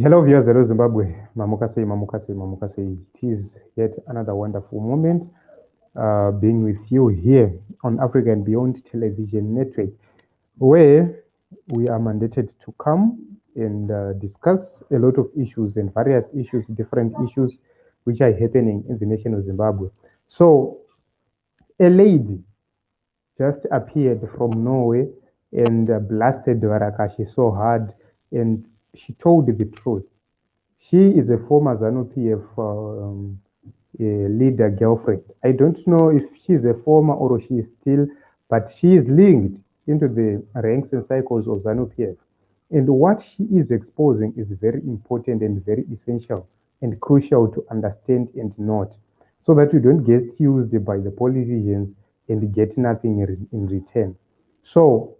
Hello viewers, hello Zimbabwe. Mamukase. It is yet another wonderful moment being with you here on Africa and Beyond Television Network, where we are mandated to come and discuss a lot of issues and various issues, different issues which are happening in the nation of Zimbabwe. So, a lady just appeared from Norway and blasted VARAKASHI so hard, and she told the truth. She is a former ZANU-PF leader girlfriend. I don't know if she's a former or she is still, but she is linked into the ranks and cycles of ZANU-PF. And what she is exposing is very important and very essential and crucial to understand and note, so that we don't get used by the politicians and get nothing in return. So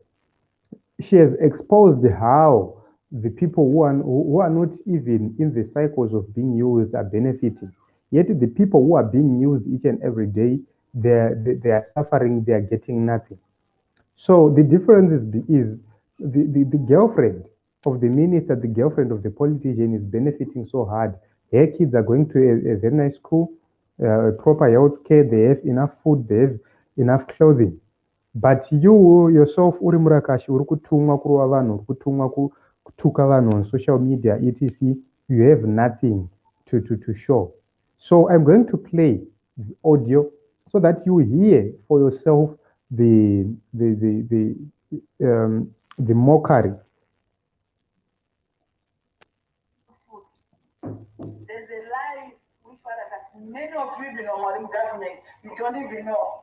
she has exposed how the people who are not even in the cycles of being used are benefiting. Yet the people who are being used each and every day, they are suffering, they are getting nothing. So the difference is the girlfriend of the minister, the girlfriend of the politician is benefiting so hard. Her kids are going to a very nice school, proper health care, they have enough food, they have enough clothing. But you yourself uri murakashi uri kutumwa kurova vanhu uri kutumwa kutuka vanhu on social media etc, you have nothing to show. So I'm going to play the audio so that you hear for yourself the the the the mockery. There's a lie which many of you in our government, you don't even know.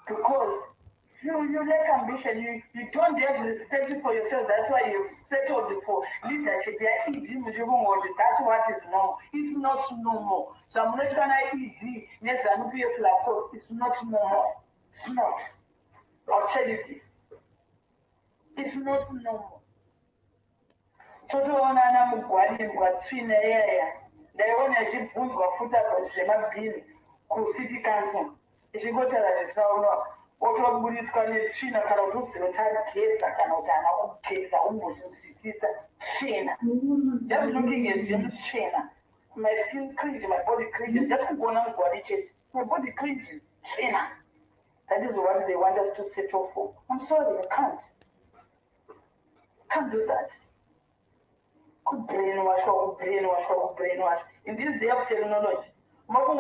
Because you lack ambition, you don't have respect for yourself. That's why you've settled for leadership. That's what is normal. It's not normal. So I'm not gonna ED, it's not normal. It's not. I'll tell you this. It's not normal. Totoona ana mugwani mugwatsvina yaya ndaiona achibvunzwa futa zvemabhini kucity council ichingotarisauno otobudiswa netsvina kana kuti uzirotageza kana kuti ana kugeza umbozvinzwisisa tsvina just looking at him tsvina my skin cringe, my body cringes just kugona mugwani chete my body cringes tsvina. That is what they want us to settle for. I'm sorry, I can't do that. Brainwash. In this day of technology, government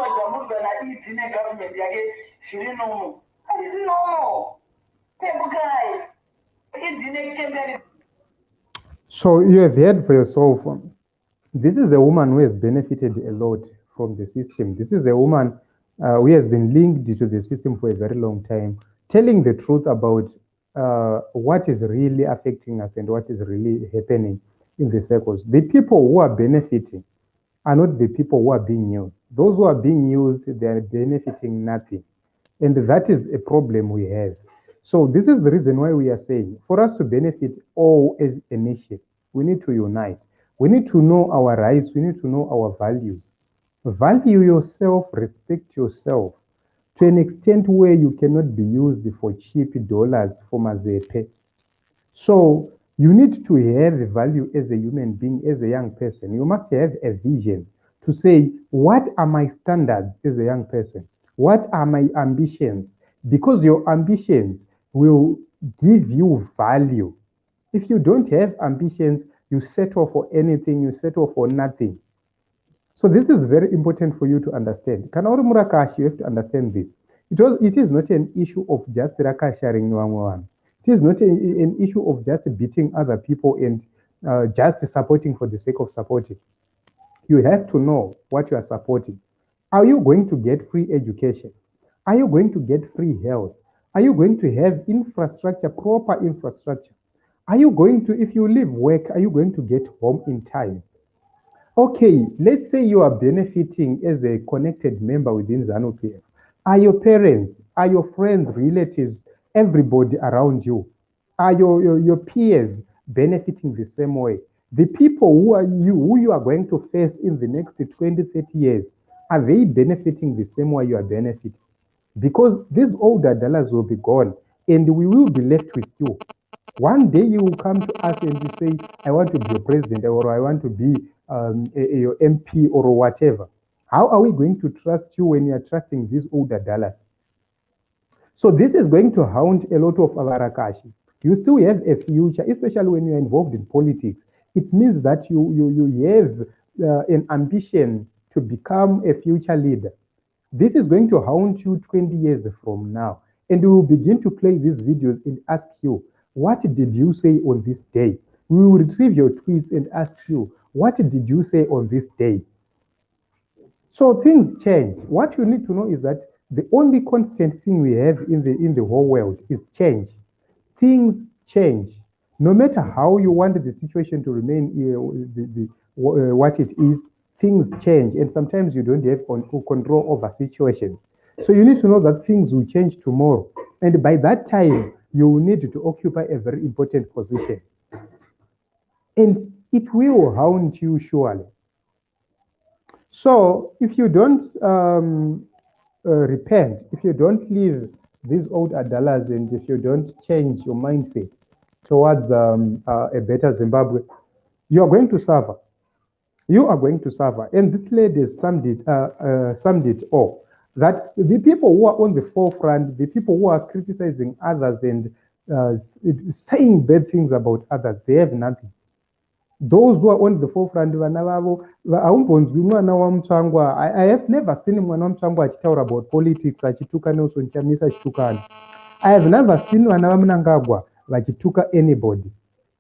normal. It's normal. So you have heard for yourself. This is a woman who has benefited a lot from the system. This is a woman who has been linked to the system for a very long time, telling the truth about what is really affecting us and what is really happening in the circles. The people who are benefiting are not the people who are being used. Those who are being used, they are benefiting nothing. And that is a problem we have. So this is the reason why we are saying, for us to benefit all as a nation, we need to unite. We need to know our rights. We need to know our values. Value yourself, respect yourself to an extent where you cannot be used for cheap dollars for mazepe. So you need to have a value as a human being, as a young person. You must have a vision to say, what are my standards as a young person? What are my ambitions? Because your ambitions will give you value. If you don't have ambitions, you settle for anything, you settle for nothing. So this is very important for you to understand. Kanauri Murakashi, you have to understand this. It is not an issue of just rakasharing one. It is not an issue of just beating other people and just supporting for the sake of supporting. You have to know what you are supporting. Are you going to get free education? Are you going to get free health? Are you going to have infrastructure, proper infrastructure? Are you going to, if you leave work, are you going to get home in time? Okay, let's say you are benefiting as a connected member within ZANU-PF. Are your parents, are your friends, relatives, everybody around you, are your peers benefiting the same way? The people who you are going to face in the next 20, 30 years, are they benefiting the same way you are benefiting? Because these older dollars will be gone and we will be left with you. One day you will come to us and you say, I want to be a president, or I want to be your MP or whatever. How are we going to trust you when you are trusting these older dollars? So this is going to haunt a lot of VARAKASHI. You still have a future, especially when you're involved in politics. It means that you have an ambition to become a future leader. This is going to haunt you 20 years from now. And we will begin to play these videos and ask you, what did you say on this day? We will retrieve your tweets and ask you, what did you say on this day? So things change. What you need to know is that the only constant thing we have in the whole world is change. Things change. No matter how you want the situation to remain what it is, things change. And sometimes you don't have control over situations. So you need to know that things will change tomorrow. And by that time, you will need to occupy a very important position. And it will haunt you surely. So if you don't repent, if you don't leave these old adalas, and if you don't change your mindset towards a better Zimbabwe, you are going to suffer. You are going to suffer. And this lady summed it all. That the people who are on the forefront, the people who are criticizing others and saying bad things about others, they have nothing. Those who are on the forefront, I have never seen mwana wamutsvangu achitaura about politics achituka Nelson Chamisa achitukana. I have never seen vana vaMnangagwa vachituka anybody.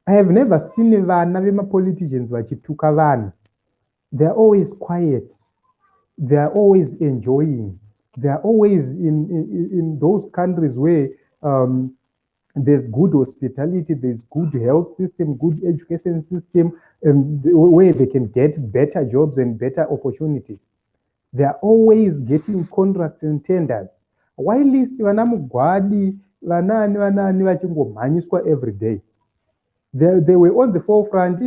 I have never seen vana vemapoliticians vachituka vanhu. They are always quiet. They are always enjoying. They are always in those countries where there's good hospitality, there's good health system, good education system, where they can get better jobs and better opportunities. They are always getting contracts and tenders. While least vana mugwadi, vanani vachingomhanyiswa every day. They were on the forefront.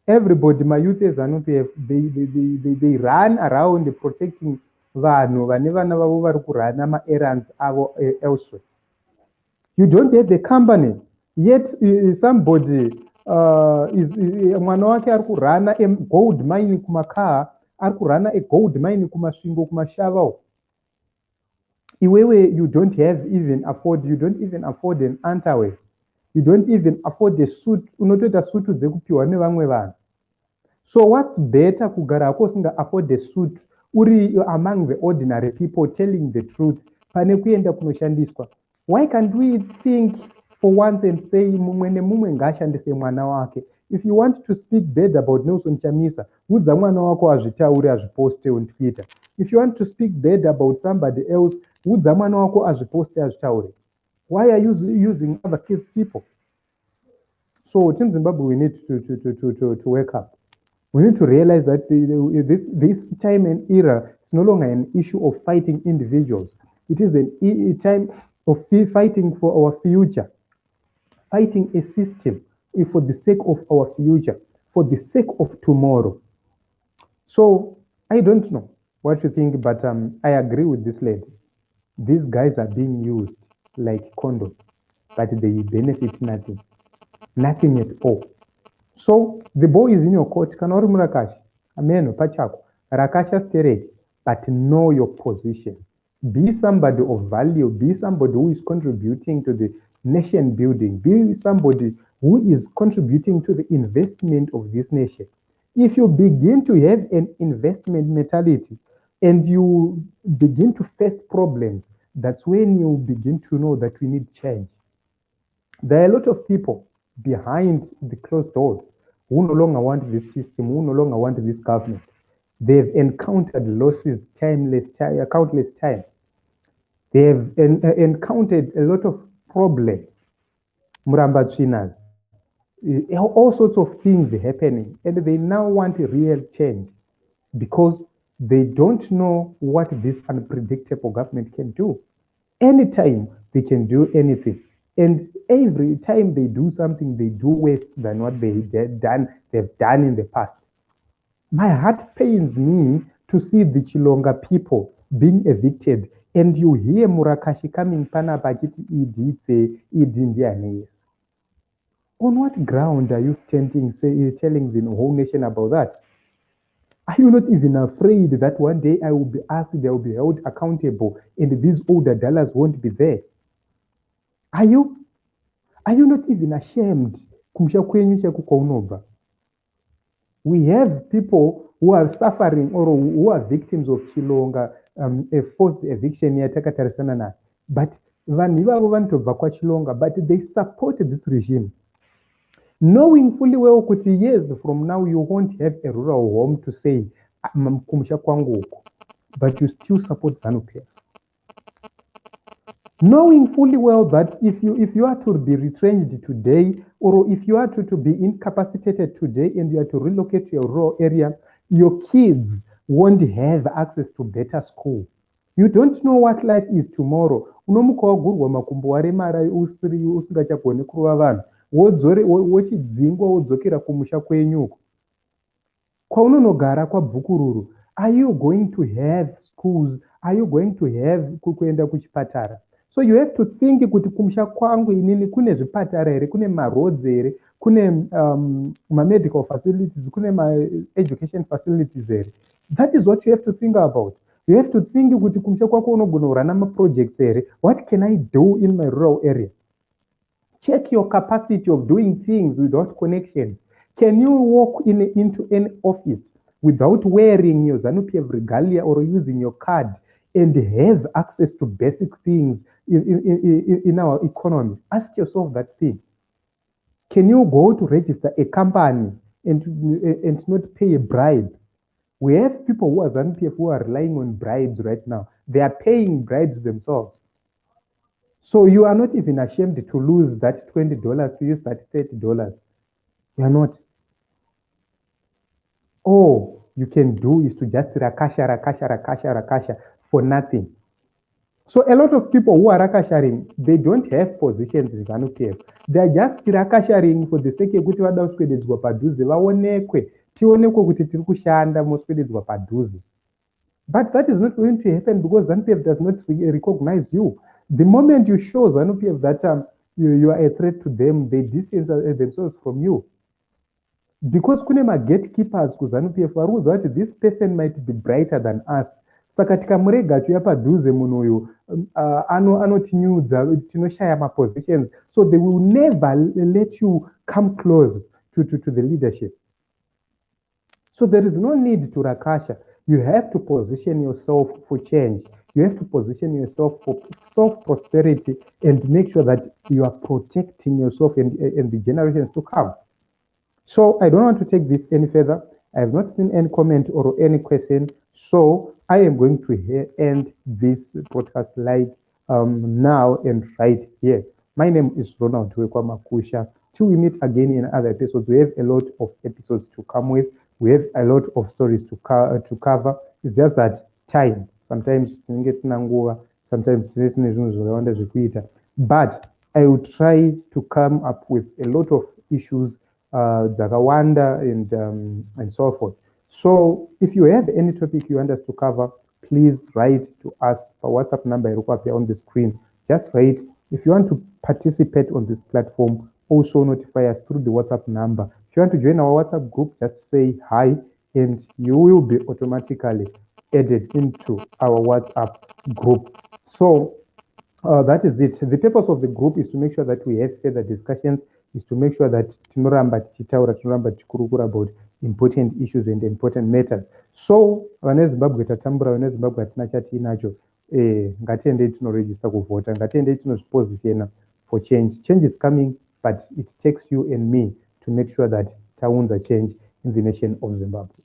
Everybody, my youth is they run around protecting vanhu vane vana vavo vari kurana ma-errands avo elsewhere. You don't have the company, yet somebody is mwana wake ari kurana a gold mine kumakhaa, ari kurana a gold mine kumasvingo kumashava. Iwewe you don't even afford an underwear. You don't even afford a suit. Unotoita suit dzekupiwa nevamwe vanhu. So what's better kugara hako usinga afford a suit uri among the ordinary people telling the truth pane kuenda kunoshandiswa? Why can't we think for once and say mumwe nemumwe ngaashandise mwana wake? If you want to speak bad about Nelson Chamisa, udza mwana wako azvitaure azviposte on Twitter. If you want to speak bad about somebody else, udza mwana wako azviposte azvitaure. Why are you using other kids' people? So in Zimbabwe, we need to wake up. We need to realize that this time and era is no longer an issue of fighting individuals. It is a time of fighting for our future, fighting a system for the sake of our future, for the sake of tomorrow. So I don't know what you think, but I agree with this lady. These guys are being used like condoms, but they benefit nothing. Nothing at all. So the ball is in your court. Kanori Murakashi, Ameno, Pachako, Rakasha Sterek, but know your position. Be somebody of value. Be somebody who is contributing to the nation building. Be somebody who is contributing to the investment of this nation. If you begin to have an investment mentality and you begin to face problems, that's when you begin to know that we need change. There are a lot of people behind the closed doors who no longer want this system, who no longer want this government. They've encountered losses countless times. They have encountered a lot of problems, Muramba Chinas, all sorts of things happening, and they now want a real change because they don't know what this unpredictable government can do. Anytime they can do anything. And every time they do something, they do worse than what they've done in the past. My heart pains me to see the Chilonga people being evicted, and you hear Murakashi coming panapa chiti idite idindianes. On what ground are you telling the whole nation about that? Are you not even afraid that one day I will be asked, they will be held accountable, and these older dollars won't be there? Are you? Are you not even ashamed? Kumusha kwenyu cheku kwaunobva. We have people who are suffering or who are victims of chilonga, a forced eviction yatakatarisana nayo. But vanhu ivavo vanotobva kwachilonga, but they support this regime. Knowing fully well kuti years from now you won't have a rural home to say kumusha kwangu uko, but you still support ZANU-PF. Knowing fully well that if you are to be retrenched today, or if you are to be incapacitated today and you are to relocate to a rural area, your kids won't have access to better school. You don't know what life is tomorrow. Unomuka wagurwa makumbo waremara usingachagoni kuruva vanhu, wochidzingwa wodzokera kumusha kwenyuko kwaunonogara kwabhukururu. Are you going to have schools? Are you going to have kuenda kuchipatara? So you have to think kuti kumusha kwangu inini kune zvipatara here, kune maroads here, kune medical facilities, kune education facilities here. That is what you have to think about. You have to think kuti kumusha kwako unogona kurana projects here. What can I do in my rural area? Check your capacity of doing things without connections. Can you walk into any office without wearing your ZANU-PF regalia or using your card and have access to basic things in our economy? Ask yourself that thing. Can you go to register a company and not pay a bribe? We have people who are ZANU-PF who are relying on bribes right now. They are paying bribes themselves. So you are not even ashamed to lose that $20 to use that $30. You are not. All you can do is to just rakasha for nothing. So a lot of people who are rakasharing, they don't have positions in ZANU-PF. They are just rakasharing for the sake of kuti vada kuswededzwa padhuze vaonekwe tionekwe kuti tiri kushanda moswededzwa padhuze. But that is not going to happen because ZANU-PF does not recognize you. The moment you show ZANU-PF that you are a threat to them, they distance themselves from you. Because kune gatekeepers ku ZANU-PF varuudza kuti this person might be brighter than us. Saka tikamurega achiuya padhuze munhu uyu anotinyudza tinoshaya mapositions. So they will never let you come close to the leadership. So there is no need to rakasha. You have to position yourself for change. You have to position yourself for self-prosperity and make sure that you are protecting yourself and the generations to come. So I don't want to take this any further. I have not seen any comment or any question. So I am going to end this podcast live now and right here. My name is Ronald Makusha. Till we meet again in other episodes, we have a lot of episodes to come with. We have a lot of stories to cover. It's just that time. Sometimes sometimes but I will try to come up with a lot of issues, Dagawanda and so forth. So if you have any topic you want us to cover, please write to us. Our WhatsApp number is on the screen. Just write. If you want to participate on this platform, also notify us through the WhatsApp number. If you want to join our WhatsApp group, just say hi and you will be automatically added into our WhatsApp group. So that is it. The purpose of the group is to make sure that we have further discussions, is to make sure that tinoramba tichikurukura about important issues and important matters. So vane Zimbabwe tatambura, vane Zimbabwe hatina chatinacho, ngatiendei tinoregister kuvhota, ngatiendei tinozvipositiona for change. Change is coming, but it takes you and me to make sure that taunza change in the nation of Zimbabwe.